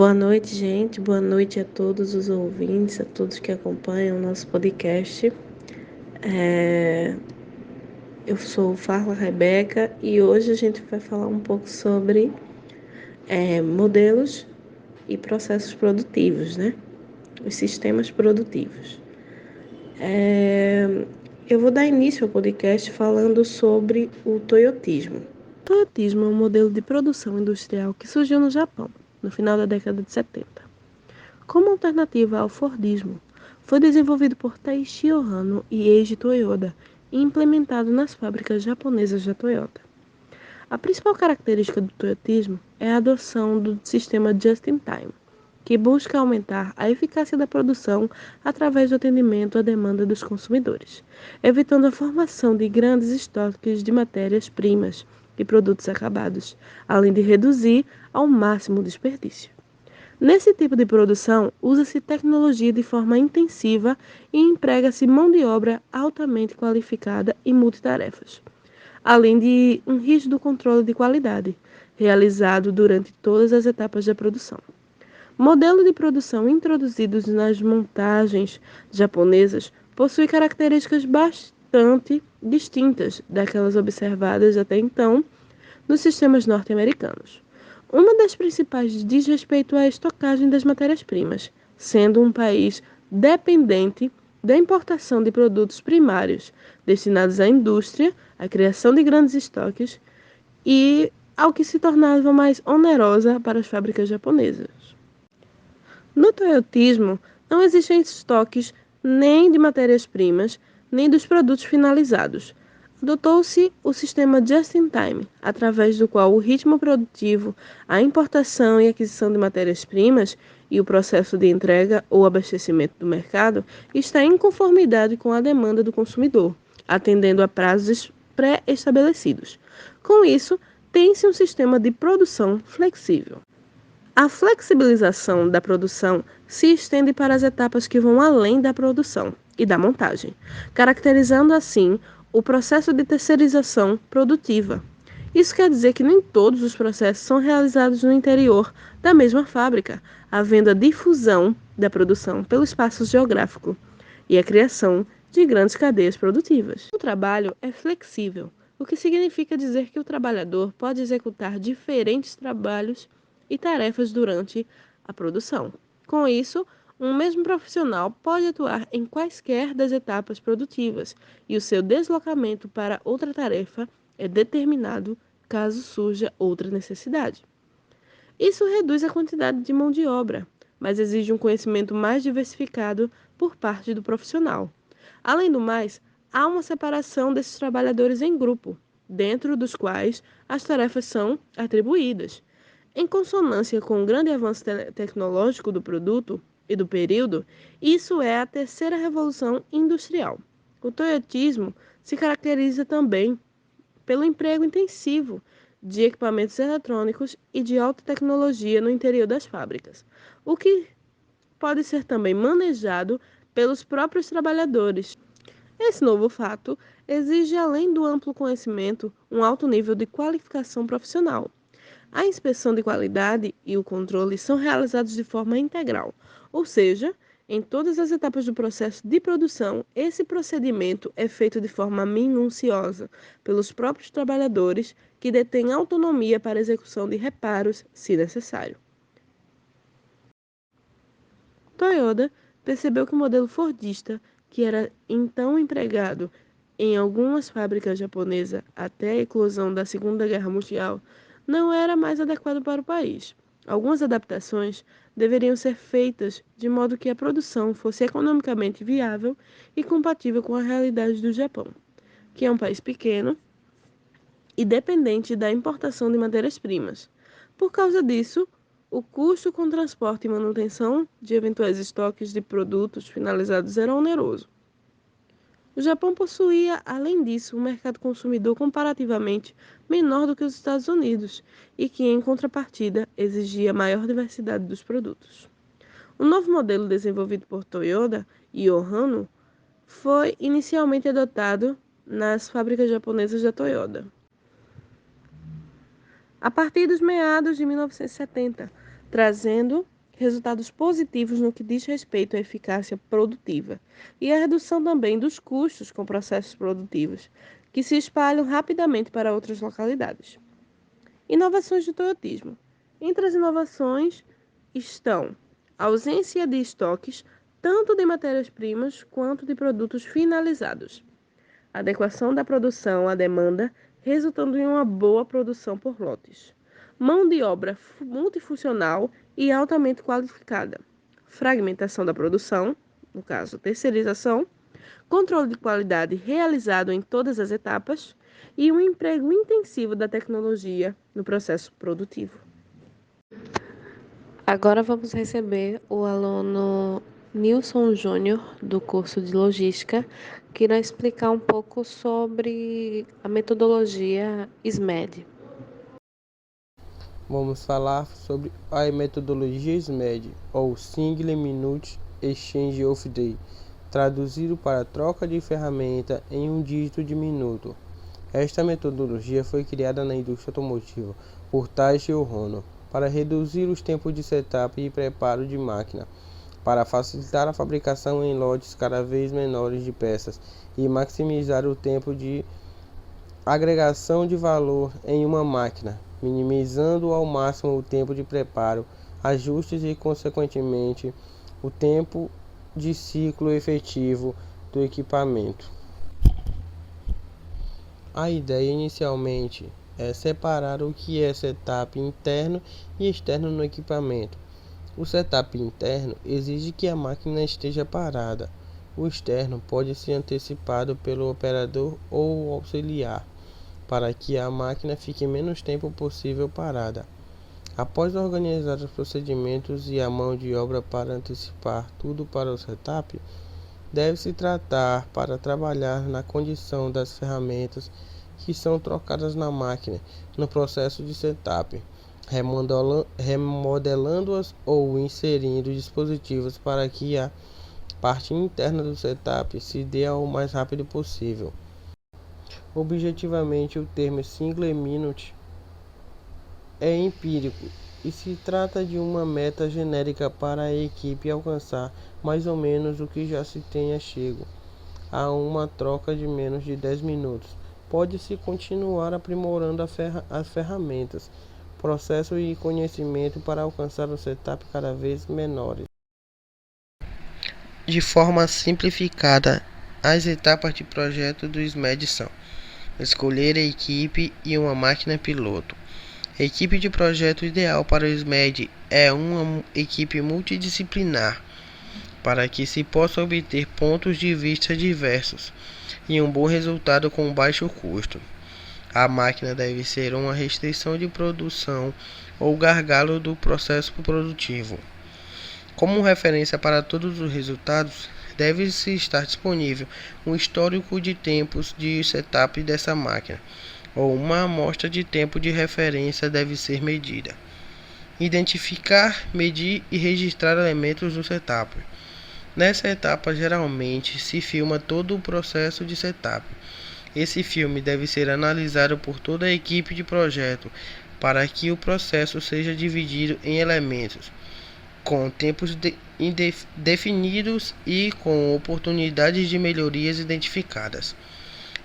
Boa noite, gente. Boa noite a todos os ouvintes, a todos que acompanham o nosso podcast. Eu sou Farla Rebeca e hoje a gente vai falar um pouco sobre modelos e processos produtivos, né? Os sistemas produtivos. Eu vou dar início ao podcast falando sobre o toyotismo. O toyotismo é um modelo de produção industrial que surgiu no Japão, no final da década de 70. Como alternativa ao Fordismo, foi desenvolvido por Taiichi Ohno e Eiji Toyoda e implementado nas fábricas japonesas da Toyota. A principal característica do toyotismo é a adoção do sistema Just-in-Time, que busca aumentar a eficácia da produção através do atendimento à demanda dos consumidores, evitando a formação de grandes estoques de matérias-primas e produtos acabados, além de reduzir ao máximo o desperdício. Nesse tipo de produção, usa-se tecnologia de forma intensiva e emprega-se mão de obra altamente qualificada e multitarefas, além de um rígido controle de qualidade, realizado durante todas as etapas da produção. Modelo de produção introduzidos nas montagens japonesas possui características bastante distintas daquelas observadas até então nos sistemas norte-americanos. Uma das principais diz respeito à estocagem das matérias-primas, sendo um país dependente da importação de produtos primários destinados à indústria, à criação de grandes estoques e ao que se tornava mais onerosa para as fábricas japonesas. No toyotismo, não existem estoques nem de matérias-primas, nem dos produtos finalizados. Adotou-se o sistema Just-in-Time, através do qual o ritmo produtivo, a importação e aquisição de matérias-primas e o processo de entrega ou abastecimento do mercado está em conformidade com a demanda do consumidor, atendendo a prazos pré-estabelecidos. Com isso, tem-se um sistema de produção flexível. A flexibilização da produção se estende para as etapas que vão além da produção e da montagem, caracterizando assim o processo de terceirização produtiva. Isso quer dizer que nem todos os processos são realizados no interior da mesma fábrica, havendo a difusão da produção pelo espaço geográfico e a criação de grandes cadeias produtivas. O trabalho é flexível, o que significa dizer que o trabalhador pode executar diferentes trabalhos e tarefas durante a produção. Com isso, um mesmo profissional pode atuar em quaisquer das etapas produtivas e o seu deslocamento para outra tarefa é determinado caso surja outra necessidade. Isso reduz a quantidade de mão de obra, mas exige um conhecimento mais diversificado por parte do profissional. Além do mais, há uma separação desses trabalhadores em grupo, dentro dos quais as tarefas são atribuídas. Em consonância com o grande avanço tecnológico do produto e do período, isso é a terceira revolução industrial. O toyotismo se caracteriza também pelo emprego intensivo de equipamentos eletrônicos e de alta tecnologia no interior das fábricas, o que pode ser também manejado pelos próprios trabalhadores. Esse novo fato exige, além do amplo conhecimento, um alto nível de qualificação profissional. A inspeção de qualidade e o controle são realizados de forma integral, ou seja, em todas as etapas do processo de produção, esse procedimento é feito de forma minuciosa pelos próprios trabalhadores que detêm autonomia para a execução de reparos, se necessário. Toyota percebeu que o modelo fordista, que era então empregado em algumas fábricas japonesas até a eclosão da Segunda Guerra Mundial, não era mais adequado para o país. Algumas adaptações deveriam ser feitas de modo que a produção fosse economicamente viável e compatível com a realidade do Japão, que é um país pequeno e dependente da importação de matérias-primas. Por causa disso, o custo com transporte e manutenção de eventuais estoques de produtos finalizados era oneroso. O Japão possuía, além disso, um mercado consumidor comparativamente menor do que os Estados Unidos e que, em contrapartida, exigia maior diversidade dos produtos. O novo modelo desenvolvido por Toyota e Ohno foi inicialmente adotado nas fábricas japonesas da Toyota. A partir dos meados de 1970, trazendo resultados positivos no que diz respeito à eficácia produtiva e a redução também dos custos com processos produtivos, que se espalham rapidamente para outras localidades. Inovações do toyotismo. Entre as inovações estão a ausência de estoques, tanto de matérias-primas quanto de produtos finalizados. Adequação da produção à demanda, resultando em uma boa produção por lotes. Mão de obra multifuncional e altamente qualificada. Fragmentação da produção, no caso, terceirização. Controle de qualidade realizado em todas as etapas e um emprego intensivo da tecnologia no processo produtivo. Agora vamos receber o aluno Nilson Júnior, do curso de Logística, que irá explicar um pouco sobre a metodologia SMED. Vamos falar sobre a metodologia SMED, ou Single Minute Exchange of Day, traduzido para troca de ferramenta em um dígito de minuto. Esta metodologia foi criada na indústria automotiva por Taishi Ohno para reduzir os tempos de setup e preparo de máquina, para facilitar a fabricação em lotes cada vez menores de peças e maximizar o tempo de agregação de valor em uma máquina, minimizando ao máximo o tempo de preparo, ajustes e, consequentemente, o tempo de ciclo efetivo do equipamento. A ideia inicialmente é separar o que é setup interno e externo no equipamento. O setup interno exige que a máquina esteja parada. O externo pode ser antecipado pelo operador ou auxiliar, para que a máquina fique menos tempo possível parada. Após organizar os procedimentos e a mão de obra para antecipar tudo para o setup, deve-se tratar para trabalhar na condição das ferramentas que são trocadas na máquina no processo de setup, remodelando-as ou inserindo dispositivos para que a parte interna do setup se dê o mais rápido possível. Objetivamente, o termo Single Minute é empírico e se trata de uma meta genérica para a equipe alcançar mais ou menos o que já se tenha chego a uma troca de menos de 10 minutos. Pode-se continuar aprimorando as ferramentas, processo e conhecimento para alcançar um setup cada vez menores. De forma simplificada, as etapas de projeto do SMED são: escolher a equipe e uma máquina piloto. A equipe de projeto ideal para o SMED é uma equipe multidisciplinar, para que se possa obter pontos de vista diversos e um bom resultado com baixo custo. A máquina deve ser uma restrição de produção ou gargalo do processo produtivo. Como referência para todos os resultados, deve-se estar disponível um histórico de tempos de setup dessa máquina, ou uma amostra de tempo de referência deve ser medida. Identificar, medir e registrar elementos do setup. Nessa etapa, geralmente, se filma todo o processo de setup. Esse filme deve ser analisado por toda a equipe de projeto para que o processo seja dividido em elementos com tempos definidos e com oportunidades de melhorias identificadas.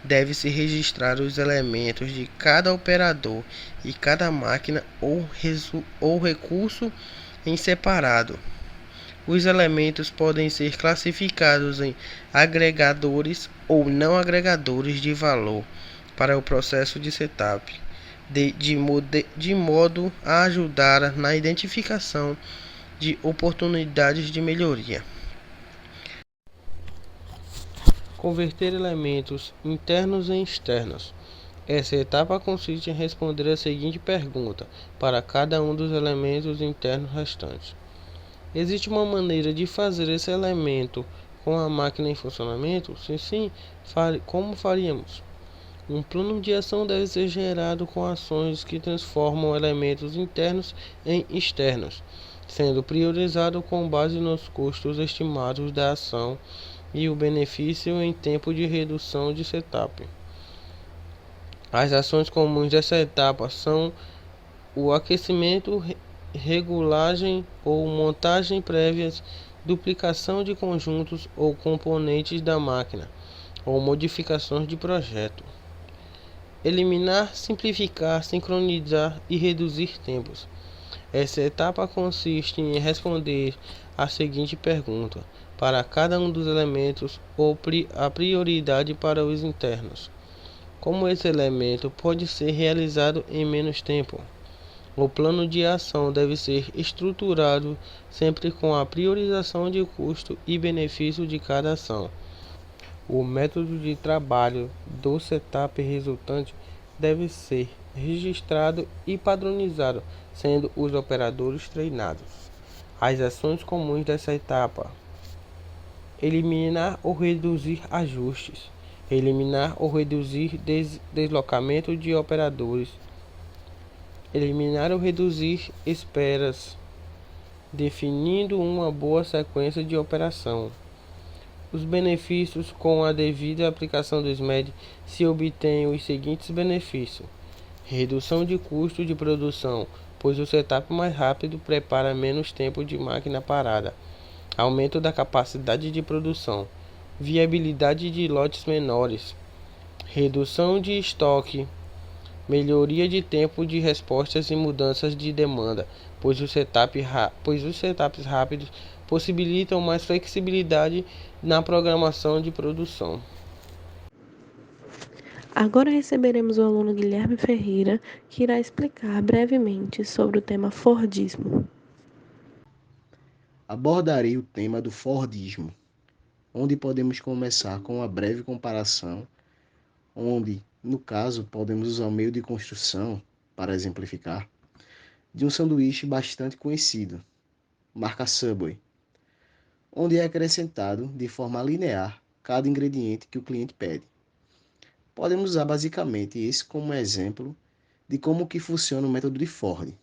Deve-se registrar os elementos de cada operador e cada máquina ou recurso em separado. Os elementos podem ser classificados em agregadores ou não agregadores de valor para o processo de setup, de modo a ajudar na identificação de oportunidades de melhoria. Converter elementos internos em externos. Essa etapa consiste em responder a seguinte pergunta para cada um dos elementos internos restantes: existe uma maneira de fazer esse elemento com a máquina em funcionamento? Se sim, como faríamos? Um plano de ação deve ser gerado com ações que transformam elementos internos em externos, sendo priorizado com base nos custos estimados da ação e o benefício em tempo de redução de setup. As ações comuns dessa etapa são o aquecimento regulagem ou montagem prévias, duplicação de conjuntos ou componentes da máquina, ou modificações de projeto. Eliminar, simplificar, sincronizar e reduzir tempos. Essa etapa consiste em responder a seguinte pergunta: para cada um dos elementos, ou a prioridade para os internos. Como esse elemento pode ser realizado em menos tempo? O plano de ação deve ser estruturado sempre com a priorização de custo e benefício de cada ação. O método de trabalho do setup resultante deve ser registrado e padronizado, sendo os operadores treinados. As ações comuns dessa etapa: eliminar ou reduzir ajustes, eliminar ou reduzir deslocamento de operadores, eliminar ou reduzir esperas, definindo uma boa sequência de operação. Os benefícios: com a devida aplicação do SMED se obtêm os seguintes benefícios: redução de custo de produção, pois o setup mais rápido prepara menos tempo de máquina parada, aumento da capacidade de produção, viabilidade de lotes menores, redução de estoque, melhoria de tempo de respostas e mudanças de demanda, pois os setups rápidos possibilitam mais flexibilidade na programação de produção. Agora receberemos o aluno Guilherme Ferreira, que irá explicar brevemente sobre o tema Fordismo. Abordarei o tema do Fordismo, onde podemos começar com uma breve comparação, onde, no caso, podemos usar o meio de construção, para exemplificar, de um sanduíche bastante conhecido, marca Subway, onde é acrescentado de forma linear cada ingrediente que o cliente pede. Podemos usar basicamente esse como exemplo de como que funciona o método de Ford.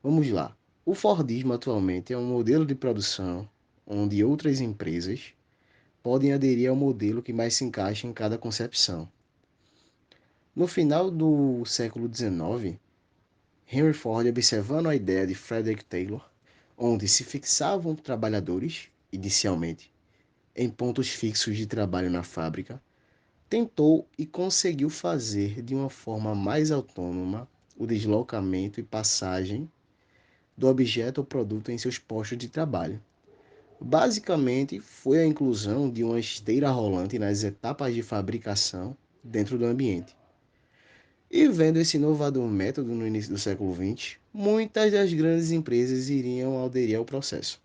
Vamos lá. O Fordismo atualmente é um modelo de produção onde outras empresas podem aderir ao modelo que mais se encaixa em cada concepção. No final do século XIX, Henry Ford, observando a ideia de Frederick Taylor, onde se fixavam trabalhadores, inicialmente, em pontos fixos de trabalho na fábrica, tentou e conseguiu fazer de uma forma mais autônoma o deslocamento e passagem do objeto ou produto em seus postos de trabalho. Basicamente, foi a inclusão de uma esteira rolante nas etapas de fabricação dentro do ambiente. E vendo esse inovador método no início do século XX, muitas das grandes empresas iriam aderir ao processo.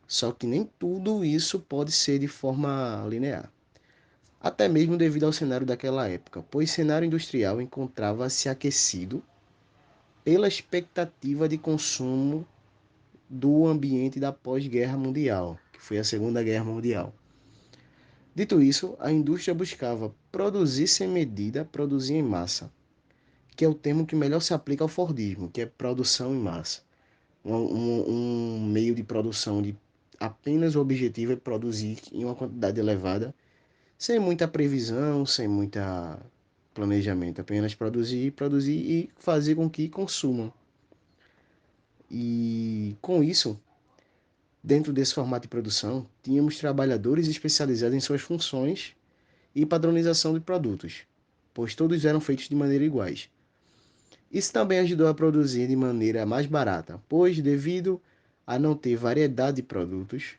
Só que nem tudo isso pode ser de forma linear, até mesmo devido ao cenário daquela época, pois o cenário industrial encontrava-se aquecido pela expectativa de consumo do ambiente da pós-guerra mundial, que foi a Segunda Guerra Mundial. Dito isso, a indústria buscava produzir sem medida, produzir em massa, que é o termo que melhor se aplica ao Fordismo, que é produção em massa. Um meio de produção de apenas o objetivo é produzir em uma quantidade elevada, sem muita previsão, sem muita planejamento, apenas produzir, produzir e fazer com que consumam. E com isso, dentro desse formato de produção, tínhamos trabalhadores especializados em suas funções e padronização de produtos, pois todos eram feitos de maneira iguais. Isso também ajudou a produzir de maneira mais barata, pois, devido a não ter variedade de produtos,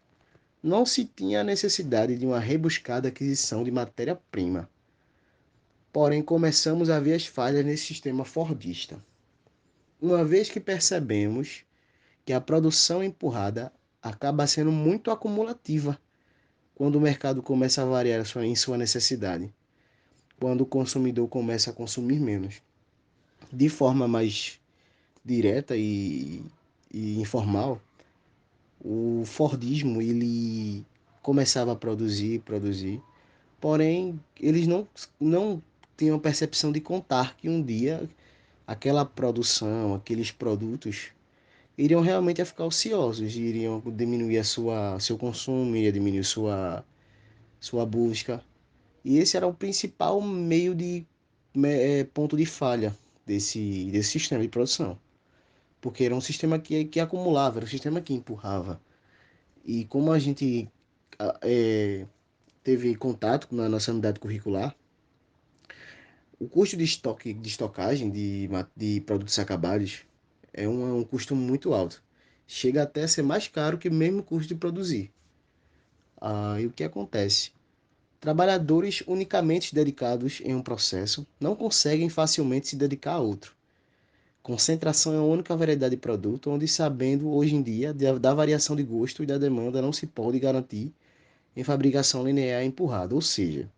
não se tinha a necessidade de uma rebuscada aquisição de matéria-prima. Porém, começamos a ver as falhas nesse sistema fordista, uma vez que percebemos que a produção empurrada acaba sendo muito acumulativa quando o mercado começa a variar em sua necessidade, quando o consumidor começa a consumir menos. De forma mais direta e informal, o Fordismo ele começava a produzir, porém eles não tinham percepção de contar que um dia aquela produção, aqueles produtos iriam realmente a ficar ociosos, iriam diminuir seu consumo, iria diminuir sua busca. E esse era o principal meio de ponto de falha desse sistema de produção. porque era um sistema que acumulava, era um sistema que empurrava. E como a gente teve contato na nossa unidade curricular, o custo de estoque, de estocagem de produtos acabados é um custo muito alto. Chega até a ser mais caro que o mesmo custo de produzir. E o que acontece? Trabalhadores unicamente dedicados em um processo não conseguem facilmente se dedicar a outro. Concentração é a única variedade de produto onde, sabendo hoje em dia da variação de gosto e da demanda, não se pode garantir em fabricação linear empurrada. Ou seja,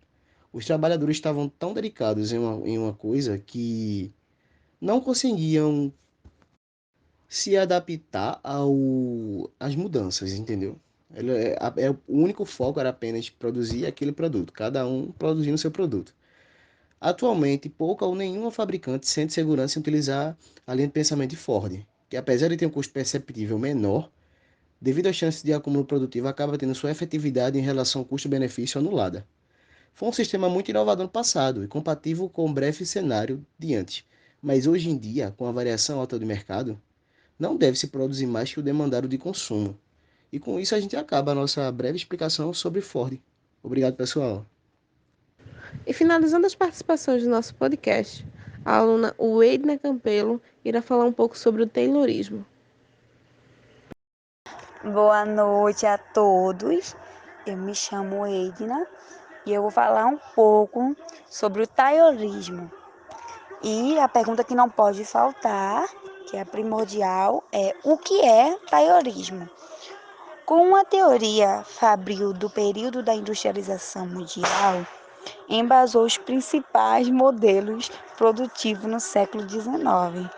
os trabalhadores estavam tão dedicados em uma coisa que não conseguiam se adaptar às mudanças, entendeu? O único foco era apenas produzir aquele produto, cada um produzindo seu produto. Atualmente, pouca ou nenhuma fabricante sente segurança em utilizar a linha de pensamento de Ford, que apesar de ter um custo perceptível menor, devido às chances de acúmulo produtivo, acaba tendo sua efetividade em relação ao custo-benefício anulada. Foi um sistema muito inovador no passado e compatível com o breve cenário de antes, mas hoje em dia, com a variação alta do mercado, não deve se produzir mais que o demandado de consumo. E com isso a gente acaba a nossa breve explicação sobre Ford. Obrigado, pessoal. E finalizando as participações do nosso podcast, a aluna Weidna Campelo irá falar um pouco sobre o Taylorismo. Boa noite a todos. Eu me chamo Edna e eu vou falar um pouco sobre o taylorismo. E a pergunta que não pode faltar, que é primordial, é o que é taylorismo? Com a teoria fabril do período da industrialização mundial, embasou os principais modelos produtivos no século XIX.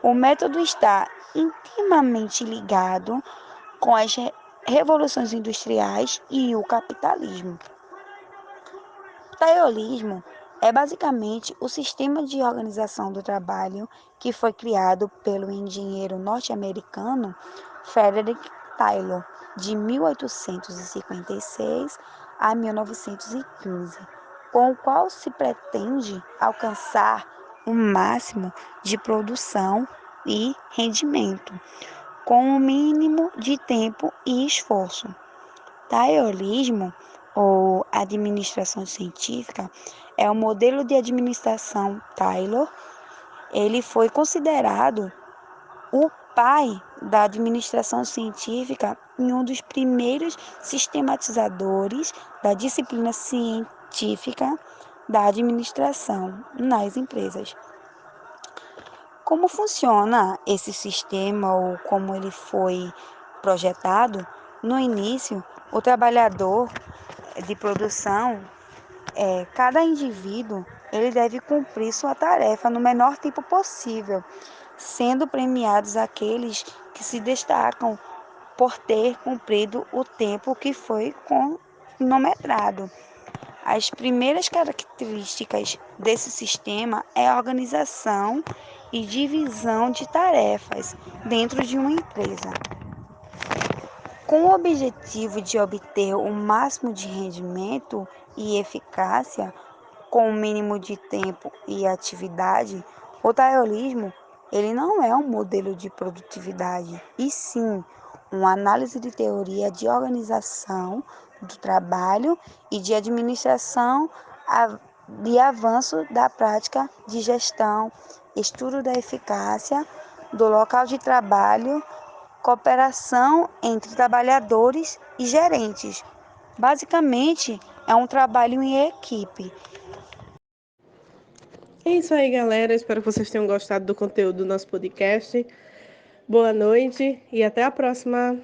O método está intimamente ligado com as revoluções industriais e o capitalismo. O taylorismo é basicamente o sistema de organização do trabalho que foi criado pelo engenheiro norte-americano Frederick Taylor, de 1856 a 1915, com o qual se pretende alcançar o máximo de produção e rendimento, com o mínimo de tempo e esforço. Taylorismo, ou administração científica, é o modelo de administração Taylor. Ele foi considerado o pai da administração científica e um dos primeiros sistematizadores da disciplina científica da administração nas empresas. Como funciona esse sistema ou como ele foi projetado? No início, o trabalhador de produção, cada indivíduo, ele deve cumprir sua tarefa no menor tempo possível, sendo premiados aqueles que se destacam por ter cumprido o tempo que foi cronometrado. As primeiras características desse sistema é a organização e divisão de tarefas dentro de uma empresa. Com o objetivo de obter o máximo de rendimento e eficácia, com o mínimo de tempo e atividade, o taylorismo ele não é um modelo de produtividade, e sim uma análise de teoria de organização do trabalho e de administração de avanço da prática de gestão, estudo da eficácia do local de trabalho, cooperação entre trabalhadores e gerentes. Basicamente, é um trabalho em equipe. É isso aí, galera. Espero que vocês tenham gostado do conteúdo do nosso podcast. Boa noite e até a próxima.